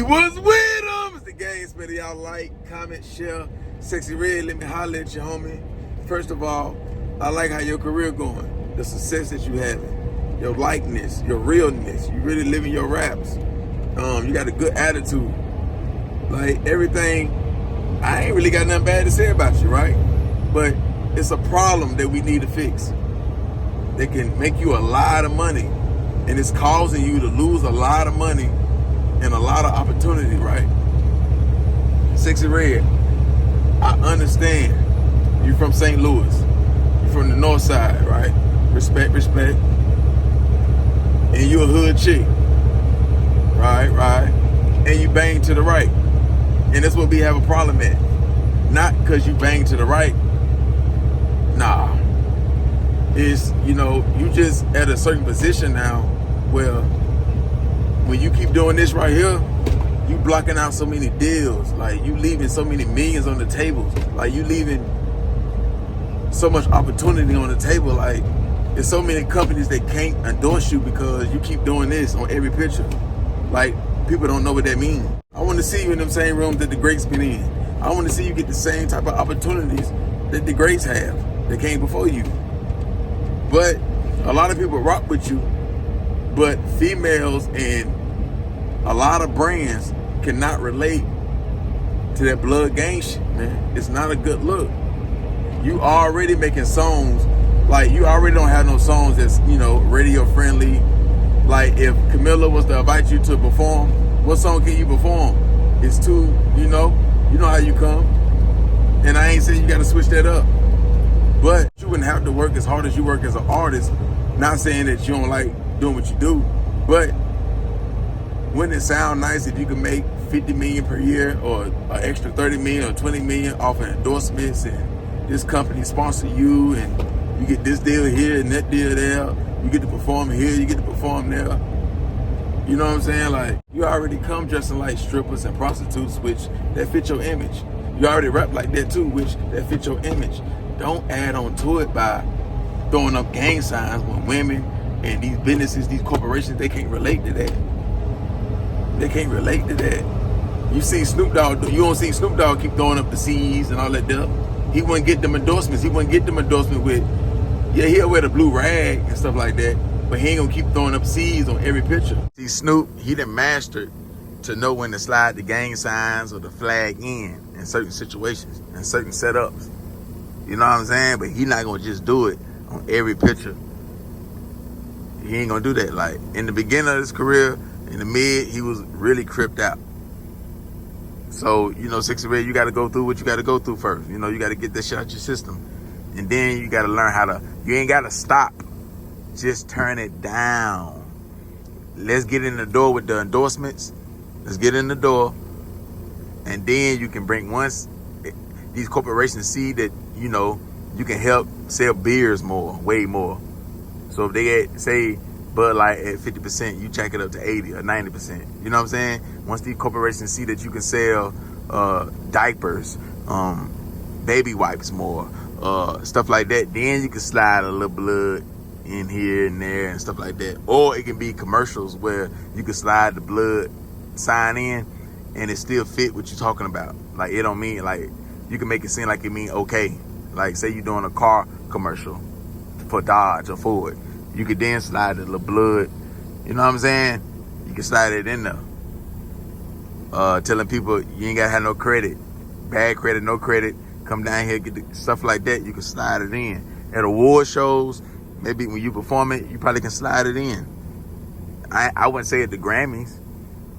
was with him. It's the game, man. Y'all like, comment, share. Sexy Red, let me holler at you, homie. First of all, I like how your career going. The success that you having. Your likeness, your realness. You really living your raps. You got a good attitude. Like everything, I ain't really got nothing bad to say about you, right? But it's a problem that we need to fix. They can make you a lot of money, and it's causing you to lose a lot of money and a lot of opportunity, right? Sexy Red, I understand. You from St. Louis. You from the north side, right? Respect. And you a hood chick. Right. And you bang to the right. And that's what we have a problem at. Not because you bang to the right. Nah. It's, you just at a certain position now where when you keep doing this right here, you blocking out so many deals. Like you leaving so many millions on the table. Like you leaving so much opportunity on the table. Like there's so many companies that can't endorse you because you keep doing this on every picture. Like people don't know what that means. I want to see you in them same rooms that the greats been in. I want to see you get the same type of opportunities that the greats have that came before you. But a lot of people rock with you, but females and a lot of brands cannot relate to that blood gang shit, man. It's not a good look. You already making songs, like you already don't have no songs that's, radio friendly. Like if Camilla was to invite you to perform, what song can you perform? It's too, you know how you come. And I ain't saying you gotta switch that up. But you wouldn't have to work as hard as you work as an artist. Not saying that you don't like doing what you do, but wouldn't it sound nice if you could make 50 million per year or an extra 30 million or 20 million off of endorsements, and this company sponsor you and you get this deal here and that deal there. You get to perform here, you get to perform there. You know what I'm saying? Like, you already come dressing like strippers and prostitutes, which that fit your image. You already rap like that too, which that fit your image. Don't add on to it by throwing up gang signs when women and these businesses, these corporations, they can't relate to that. They can't relate to that. You see Snoop Dogg, you don't see Snoop Dogg keep throwing up the C's and all that stuff. He wouldn't get them endorsements. He wouldn't get them endorsements with, yeah, he'll wear the blue rag and stuff like that, but he ain't gonna keep throwing up C's on every picture. See, Snoop, he done mastered to know when to slide the gang signs or the flag in certain situations and certain setups. You know what I'm saying? But he not gonna just do it on every picture. He ain't gonna do that. Like in the beginning of his career, in the mid, he was really cripped out. So, Sexy Red, you gotta go through what you gotta go through first. You gotta get that shit out your system. And then you gotta learn how to, you ain't gotta stop. Just turn it down. Let's get in the door with the endorsements. Let's get in the door. And then you can bring, once these corporations see that, you can help sell beers more, way more. So if they get, say, Bud Light at 50%, you check it up to 80 or 90%. You know what I'm saying? Once these corporations see that you can sell diapers, baby wipes more, stuff like that, then you can slide a little blood in here and there and stuff like that. Or it can be commercials where you can slide the blood sign in and it still fit what you're talking about. Like, it don't mean, like, you can make it seem like it mean okay. Like, say you're doing a car commercial for Dodge or Ford. You could then slide the little blood, you know what I'm saying? You can slide it in there. Telling people you ain't gotta have no credit. Bad credit, no credit. Come down here, get the stuff like that. You can slide it in. At award shows, maybe when you perform it, you probably can slide it in. I wouldn't say at the Grammys.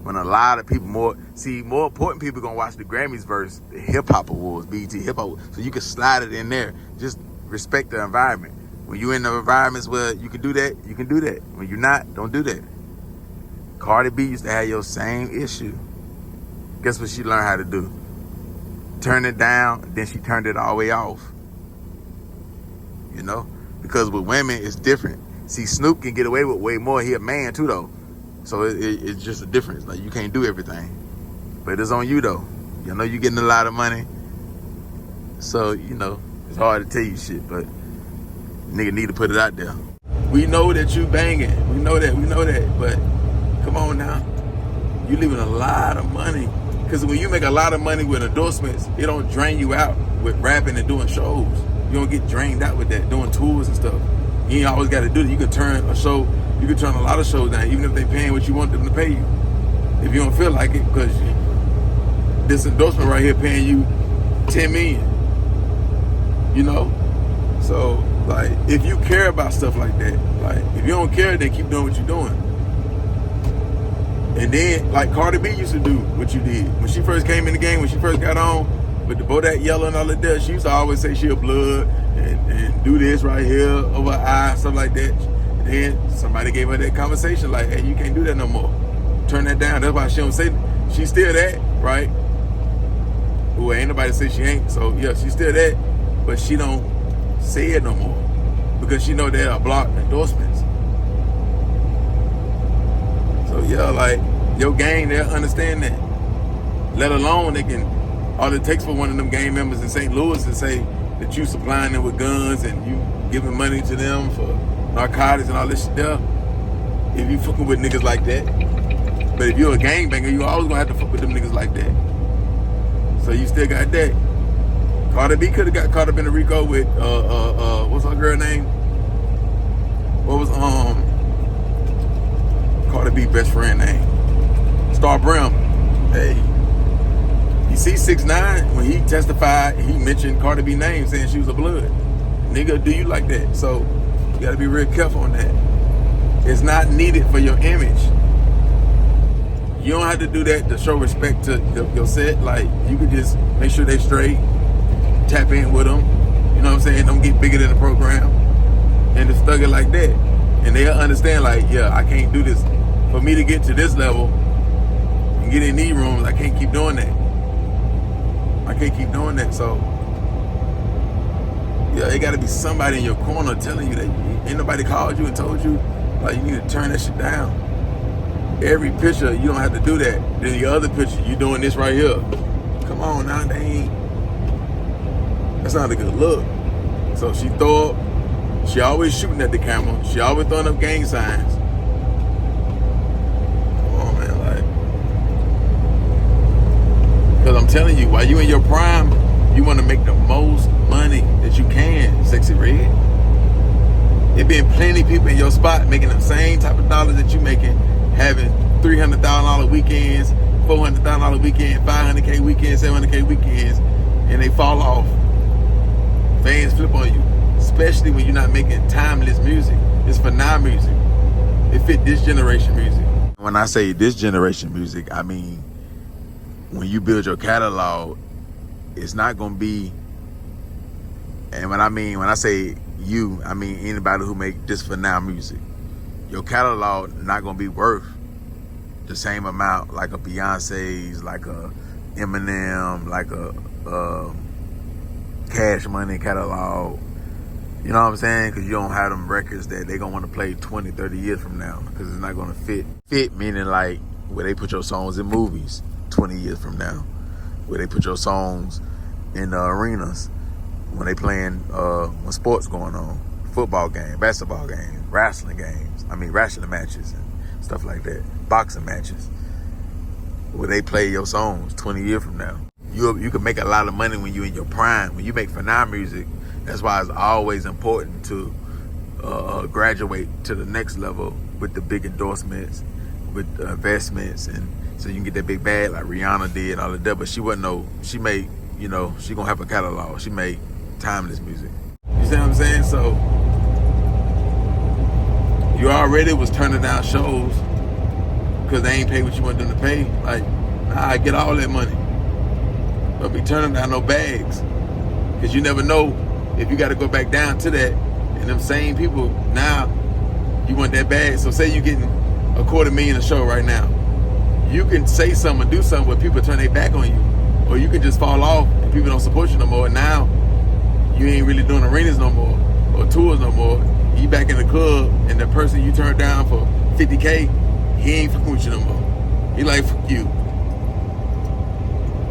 When a lot of people, more important people gonna watch the Grammys versus the hip hop awards, BET hip hop awards. So you can slide it in there. Just respect the environment. When you in the environments where you can do that, you can do that. When you're not, don't do that. Cardi B used to have your same issue. Guess what she learned how to do? Turn it down, then she turned it all the way off. Because with women, it's different. See, Snoop can get away with way more. He a man too, though. So it's just a difference. Like, you can't do everything. But it's on you, though. You getting a lot of money. So, it's hard to tell you shit, but nigga need to put it out there. We know that you banging. We know that. But come on now. you leaving a lot of money. Because when you make a lot of money with endorsements, it don't drain you out with rapping and doing shows. You don't get drained out with that, doing tours and stuff. You ain't always got to do that. You can turn a show, you can turn a lot of shows down, even if they paying what you want them to pay you. If you don't feel like it, because this endorsement right here paying you $10 million. You know? So, like, if you care about stuff like that, like, if you don't care, then keep doing what you're doing. And then, like Cardi B used to do what you did. When she first came in the game, when she first got on, with the Bl00d yellow and all of that, she used to always say she a blood and do this right here over her eye, stuff like that. And then somebody gave her that conversation, like, hey, you can't do that no more. Turn that down. That's why she don't say, she's still that, right? Ooh, ain't nobody say she ain't. So, yeah, she's still that, but she don't say it no more because she know they are blocked endorsements. So yeah, like your gang, they'll understand that. Let alone they can, all it takes for one of them gang members in St. Louis to say that you supplying them with guns and you giving money to them for narcotics and all this shit there. If you fucking with niggas like that. But if you're a gangbanger, you always gonna have to fuck with them niggas like that. So you still got that. Cardi B could have got caught up in the RICO with what's her girl name? What was Cardi B best friend name? Star Brim. Hey, you see 6ix9ine when he testified, he mentioned Cardi B name, saying she was a blood. Nigga, do you like that? So you gotta be real careful on that. It's not needed for your image. You don't have to do that to show respect to your set. Like, you could just make sure they straight, tap in with them. You know what I'm saying? Don't get bigger than the program, and just thug it like that. And they'll understand, like, yeah, I can't do this. For me to get to this level and get in these rooms, I can't keep doing that. I can't keep doing that. So, yeah, it got to be somebody in your corner telling you that ain't nobody called you and told you, like, you need to turn that shit down. Every picture, you don't have to do that. Then the other picture, you doing this right here. Come on now, they ain't. That's not a good look. So she throw up. She always shooting at the camera. She always throwing up gang signs. Come on, man, like. Because I'm telling you, while you in your prime, you want to make the most money that you can, Sexyy Red. There been plenty of people in your spot making the same type of dollars that you making, having $300,000 weekends, $400,000 weekend, $500K weekends, $700K weekends, and they fall off. Fans flip on you, especially when you're not making timeless music. It's for now music. It fit this generation music. When I say this generation music, I mean when you build your catalog, it's not gonna be. And when I say you, I mean anybody who make this for now music. Your catalog not gonna be worth the same amount like a Beyonce's, like a Eminem, like a Cash Money catalog. You know what I'm saying? Because you don't have them records that they gonna want to play 20, 30 years from now, because it's not gonna fit. Fit meaning like where they put your songs in movies 20 years from now, where they put your songs in the arenas when they playing when sports going on, football game, basketball game, wrestling matches and stuff like that, boxing matches, where they play your songs 20 years from now. You can make a lot of money when you're in your prime. When you make for now music, that's why it's always important to graduate to the next level with the big endorsements, with investments, and so you can get that big bag like Rihanna did, all of that. But she she made, she gonna have a catalog. She made timeless music. You see what I'm saying? So you already was turning down shows because they ain't paid what you want them to pay. Like, nah, I get all that money. Don't be turning down no bags, because you never know if you got to go back down to that, and them same people, now you want that bag. So say you getting $250,000 a show right now, you can say something or do something where people turn their back on you, or you can just fall off and people don't support you no more. And now you ain't really doing arenas no more or tours no more. You back in the club, and the person you turned down for $50K, he ain't fucking with you no more. He like, fuck you.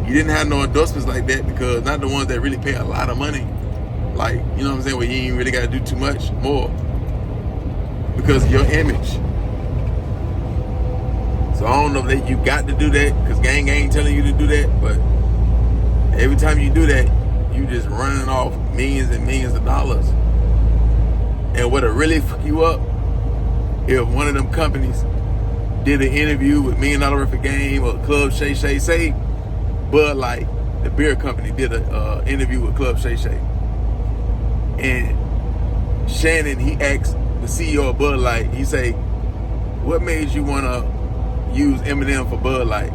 You didn't have no endorsements like that, because not the ones that really pay a lot of money. Like, you know what I'm saying, where you ain't really got to do too much more because of your image. So I don't know that you got to do that, because gang ain't telling you to do that, but every time you do that, you just running off millions and millions of dollars. And what'll really fuck you up, if one of them companies did an interview with $1 Million Worth of Game or Club Sexyy, say Bud Light, the beer company, did an interview with Club Sexyy, and Shannon, he asked the CEO of Bud Light, he say, what made you want to use Eminem for Bud Light?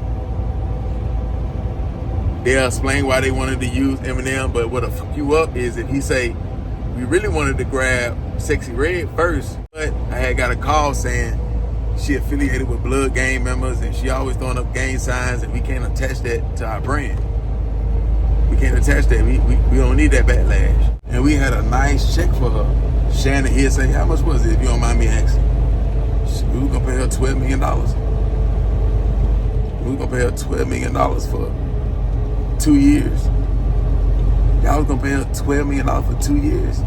They'll explain why they wanted to use Eminem, but what'll fuck you up is if he say, we really wanted to grab Sexyy Red first, but I had got a call saying she affiliated with Bl00d gang members and she always throwing up gang signs, and we can't attach that to our brand. We can't attach that. We don't need that backlash. And we had a nice check for her. Shannon here say, how much was it, if you don't mind me asking? We were gonna pay her $12 million. We were gonna pay her $12 million for 2 years. Y'all was gonna pay her $12 million for 2 years.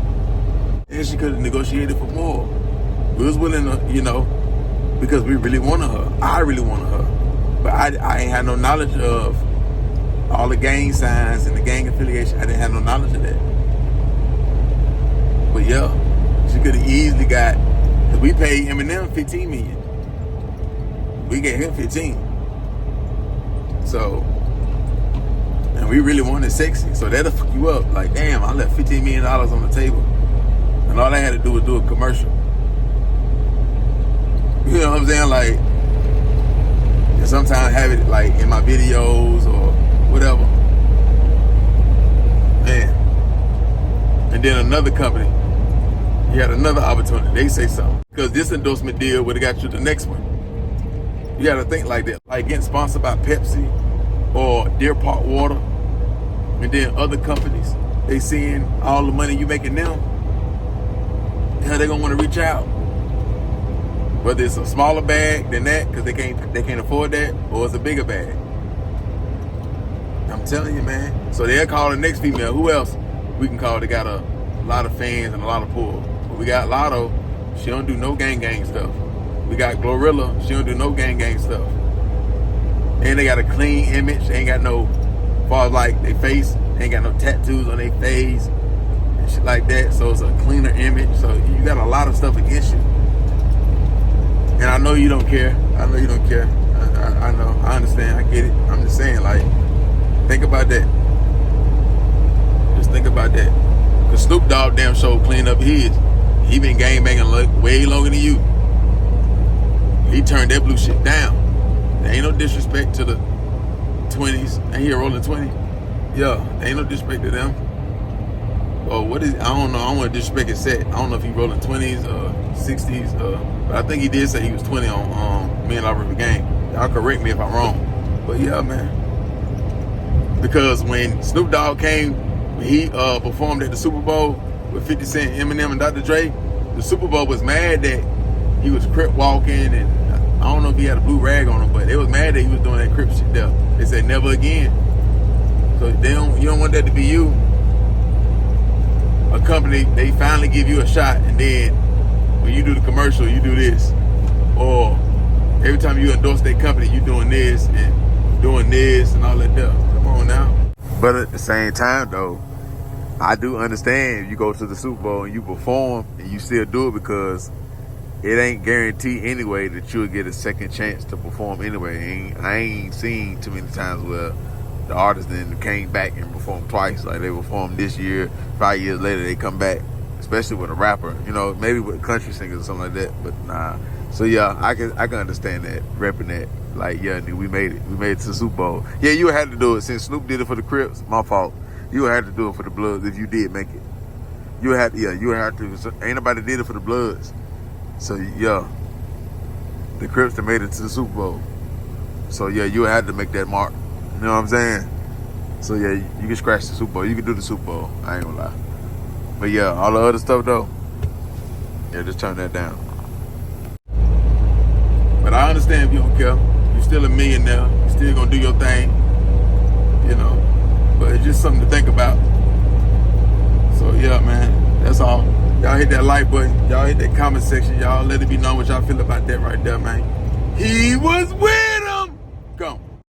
And she could have negotiated for more. We was willing to, you know, because we really wanted her. I really wanted her. But I ain't had no knowledge of all the gang signs and the gang affiliation. I didn't have no knowledge of that. But yeah, she could have easily got, because we paid Eminem $15 million. We gave him 15. So, and we really wanted Sexyy. So that'll fuck you up. Like, damn, I left $15 million on the table. And all I had to do was do a commercial. You know what I'm saying? Like, and sometimes have it like in my videos or whatever. Man. And then another company, you had another opportunity. They say something. Because this endorsement deal would have got you the next one. You got to think like that. Like getting sponsored by Pepsi or Deer Park Water. And then other companies, they seeing all the money you making them. Hell, they're going to want to reach out. Whether it's a smaller bag than that, because they can't afford that, or it's a bigger bag. I'm telling you, man. So they'll call the next female. Who else we can call? They got a lot of fans and a lot of pull. But we got Lotto. She don't do no gang stuff. We got Glorilla. She don't do no gang stuff. And they got a clean image. They ain't got no, as far as like their face, they ain't got no tattoos on their face and shit like that. So it's a cleaner image. So you got a lot of stuff against you. And I know you don't care. I know you don't care. I know. I understand. I get it. I'm just saying, like, think about that. Just think about that. Because Snoop Dogg damn sure cleaned up his. He been gang banging way longer than you. He turned that blue shit down. There ain't no disrespect to the 20s. And he a rolling 20. Yeah, there ain't no disrespect to them. Or what is, I don't know. I don't want to disrespect his set. I don't know if he rolling 20s or 60s. But I think he did say he was 20 on $1 Million Worth of Game. Y'all correct me if I'm wrong. But yeah, man. Because when Snoop Dogg came, when he performed at the Super Bowl with 50 Cent, Eminem, and Dr. Dre, the Super Bowl was mad that he was crip walking, and I don't know if he had a blue rag on him, but they was mad that he was doing that crip shit there. They said never again. So you don't want that to be you. A company, they finally give you a shot, and then when you do the commercial, you do this. Or every time you endorse that company, you doing this and doing this and all that stuff. Come on now. But at the same time, though, I do understand you go to the Super Bowl and you perform and you still do it, because it ain't guaranteed anyway that you'll get a second chance to perform anyway. I ain't seen too many times where the artist then came back and performed twice. Like they performed this year, 5 years later they come back. Especially with a rapper, you know, maybe with country singers or something like that, but nah. So yeah, I can understand that, repping that. Like, yeah, we made it. We made it to the Super Bowl. Yeah, you had to do it. Since Snoop did it for the Crips, my fault. You had to do it for the Bloods if you did make it. You had to. So ain't nobody did it for the Bloods. So yeah, the Crips that made it to the Super Bowl. So yeah, you had to make that mark. You know what I'm saying? So yeah, you can scratch the Super Bowl. You can do the Super Bowl. I ain't gonna lie. But yeah, all the other stuff though, yeah, just turn that down. But I understand if you don't care. You're still a millionaire. You're still gonna do your thing, you know. But it's just something to think about. So yeah, man, that's all. Y'all hit that like button. Y'all hit that comment section. Y'all let it be known what y'all feel about that right there, man. He was with him. Come.